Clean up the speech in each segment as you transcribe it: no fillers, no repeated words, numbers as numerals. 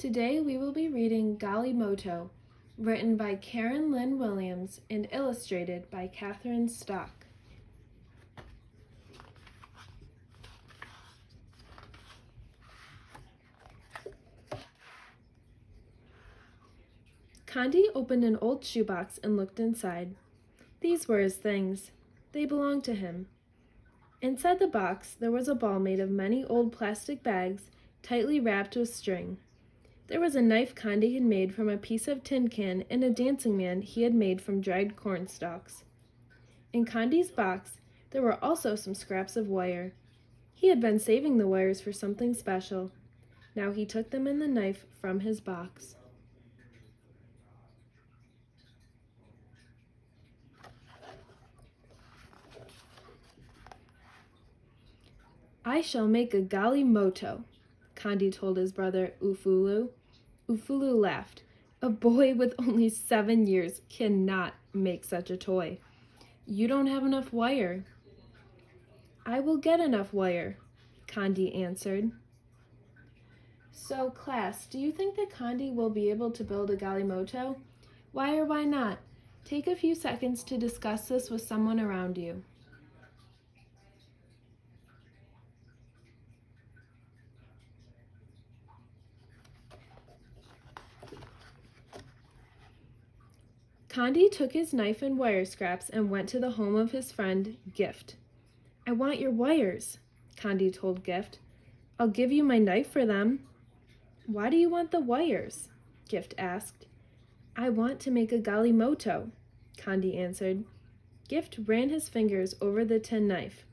Today we will be reading Galimoto, written by Karen Lynn Williams and illustrated by Catherine Stock. Condi opened an old shoebox and looked inside. These were his things. They belonged to him. Inside the box there was a ball made of many old plastic bags tightly wrapped with string. There was a knife Condi had made from a piece of tin can and a dancing man he had made from dried corn stalks. In Condi's box there were also some scraps of wire. He had been saving the wires for something special. Now he took them and the knife from his box. I shall make a Galimoto, Condi told his brother Ufulu. Ufulu laughed. A boy with only 7 years cannot make such a toy. You don't have enough wire. I will get enough wire, Condi answered. So, class, do you think that Condi will be able to build a Galimoto? Why or why not? Take a few seconds to discuss this with someone around you. Condi took his knife and wire scraps and went to the home of his friend, Gift. I want your wires, Condi told Gift. I'll give you my knife for them. Why do you want the wires? Gift asked. I want to make a Galimoto, Condi answered. Gift ran his fingers over the tin knife.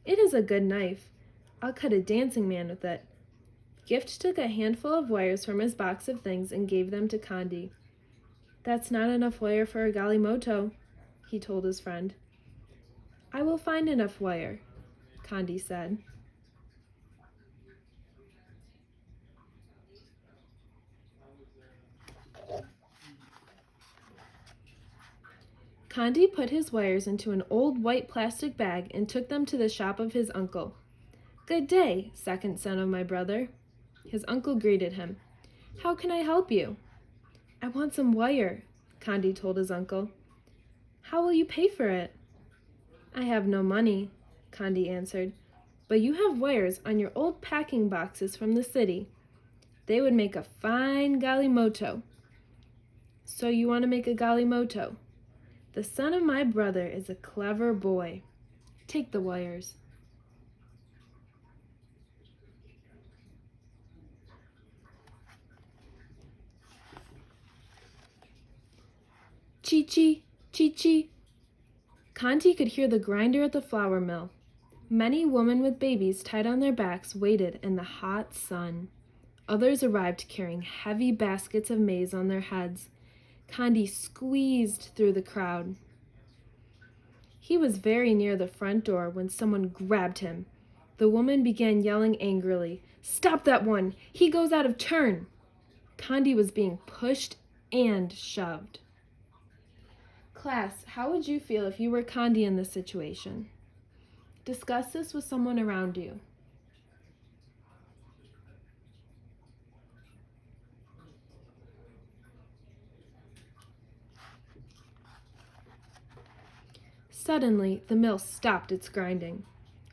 It is a good knife. I'll cut a dancing man with it. Gift took a handful of wires from his box of things and gave them to Condi. That's not enough wire for a Galimoto, he told his friend. I will find enough wire, Condi said. Condi put his wires into an old white plastic bag and took them to the shop of his uncle. Good day, second son of my brother. His uncle greeted him. How can I help you? I want some wire, Condi told his uncle. How will you pay for it? I have no money, Condi answered, but you have wires on your old packing boxes from the city. They would make a fine Galimoto. So you want to make a Galimoto? The son of my brother is a clever boy. Take the wires. Chee-chee, chee-chee. Condi could hear the grinder at the flour mill. Many women with babies tied on their backs waited in the hot sun. Others arrived carrying heavy baskets of maize on their heads. Condi squeezed through the crowd. He was very near the front door when someone grabbed him. The woman began yelling angrily, Stop that one! He goes out of turn! Condi was being pushed and shoved. Class, how would you feel if you were Condi in this situation? Discuss this with someone around you. Suddenly, the mill stopped its grinding.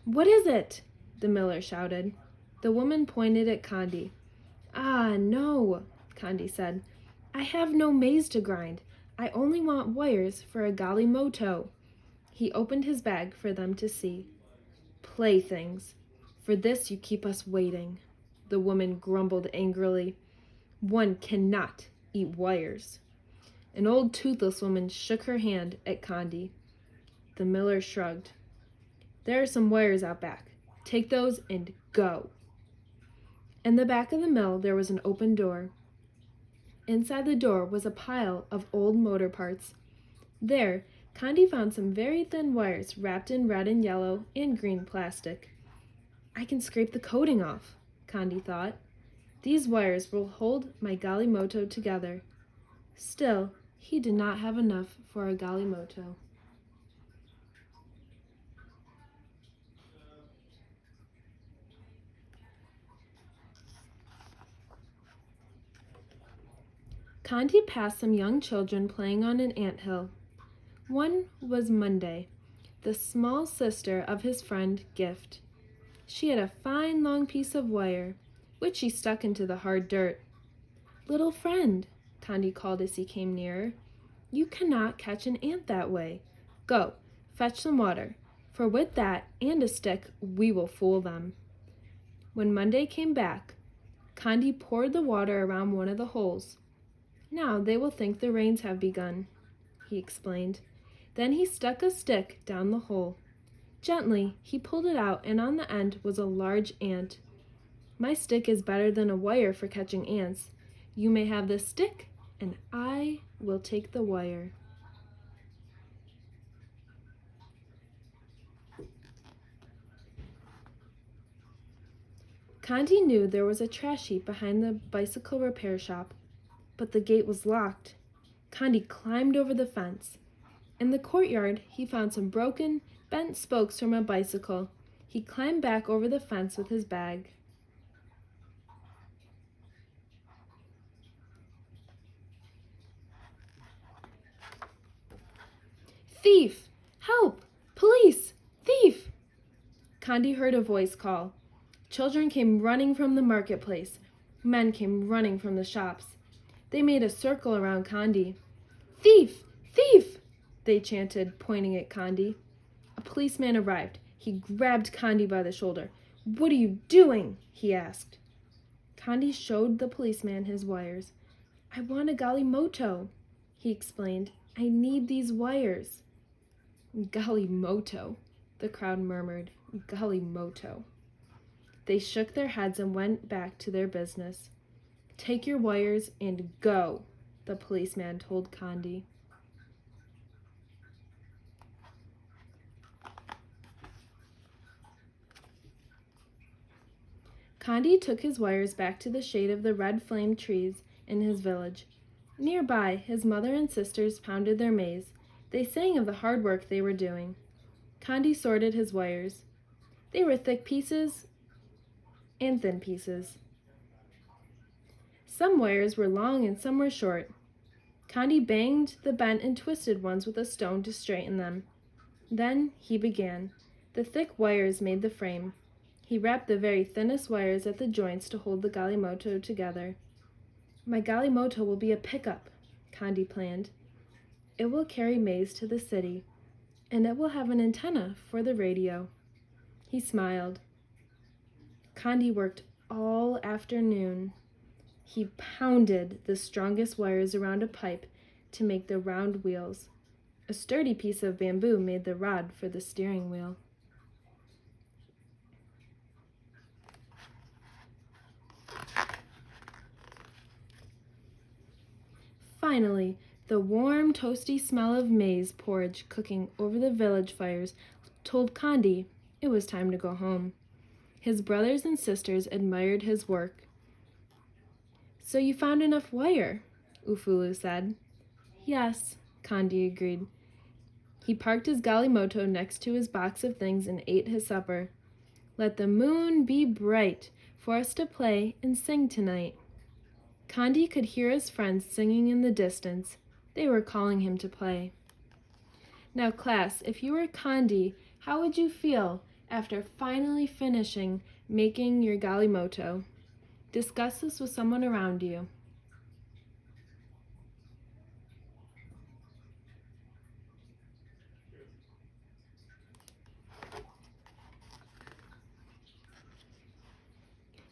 What is it? The miller shouted. The woman pointed at Condi. Ah, no, Condi said. I have no maize to grind. I only want wires for a Galimoto. He opened his bag for them to see. Playthings. For this you keep us waiting, the woman grumbled angrily. One cannot eat wires. An old toothless woman shook her hand at Condi. The miller shrugged. There are some wires out back. Take those and go. In the back of the mill there was an open door. Inside the door was a pile of old motor parts. There, Condi found some very thin wires wrapped in red and yellow and green plastic. I can scrape the coating off, Condi thought. These wires will hold my Galimoto together. Still, he did not have enough for a Galimoto. Condi passed some young children playing on an anthill. One was Monday, the small sister of his friend Gift. She had a fine long piece of wire, which she stuck into the hard dirt. "Little friend," Condi called as he came nearer, "you cannot catch an ant that way. Go, fetch some water, for with that and a stick we will fool them." When Monday came back, Condi poured the water around one of the holes. "Now they will think the rains have begun," he explained. Then he stuck a stick down the hole. Gently, he pulled it out, and on the end was a large ant. "My stick is better than a wire for catching ants. You may have the stick, and I will take the wire." Condi knew there was a trash heap behind the bicycle repair shop, but the gate was locked. Condi climbed over the fence. In the courtyard, he found some broken, bent spokes from a bicycle. He climbed back over the fence with his bag. "Thief! Help! Police! Thief!" Condi heard a voice call. Children came running from the marketplace. Men came running from the shops. They made a circle around Condi. "Thief! Thief!" they chanted, pointing at Condi. A policeman arrived. He grabbed Condi by the shoulder. "What are you doing?" he asked. Condi showed the policeman his wires. "I want a Galimoto," he explained. "I need these wires." "Galimoto," the crowd murmured. "Galimoto." They shook their heads and went back to their business. "Take your wires and go," the policeman told Condi. Condi took his wires back to the shade of the red flame trees in his village. Nearby, his mother and sisters pounded their maize. They sang of the hard work they were doing. Condi sorted his wires. They were thick pieces and thin pieces. Some wires were long and some were short. Condi banged the bent and twisted ones with a stone to straighten them. Then he began. The thick wires made the frame. He wrapped the very thinnest wires at the joints to hold the Galimoto together. "My Galimoto will be a pickup," Condi planned. "It will carry maize to the city, and it will have an antenna for the radio." He smiled. Condi worked all afternoon. He pounded the strongest wires around a pipe to make the round wheels. A sturdy piece of bamboo made the rod for the steering wheel. Finally, the warm, toasty smell of maize porridge cooking over the village fires told Condi it was time to go home. His brothers and sisters admired his work. "So you found enough wire?" Ufulu said. "Yes," Condi agreed. He parked his Galimoto next to his box of things and ate his supper. "Let the moon be bright for us to play and sing tonight." Condi could hear his friends singing in the distance. They were calling him to play. Now, class, if you were Condi, how would you feel after finally finishing making your Galimoto? Discuss this with someone around you.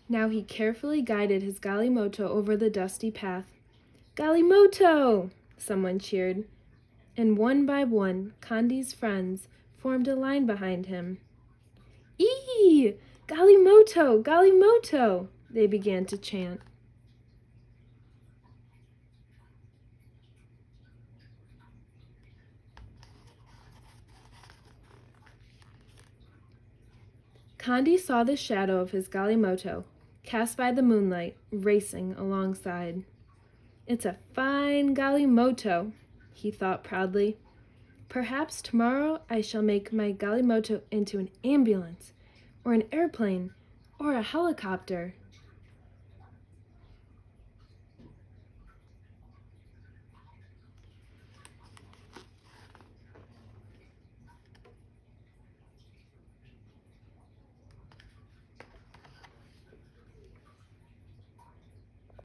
Now he carefully guided his Galimoto over the dusty path. "Galimoto!" someone cheered, and one by one, Condi's friends formed a line behind him. "Eee! Galimoto! Galimoto!" they began to chant. Condi saw the shadow of his Galimoto, cast by the moonlight, racing alongside. "It's a fine Galimoto," he thought proudly. "Perhaps tomorrow I shall make my Galimoto into an ambulance, or an airplane, or a helicopter."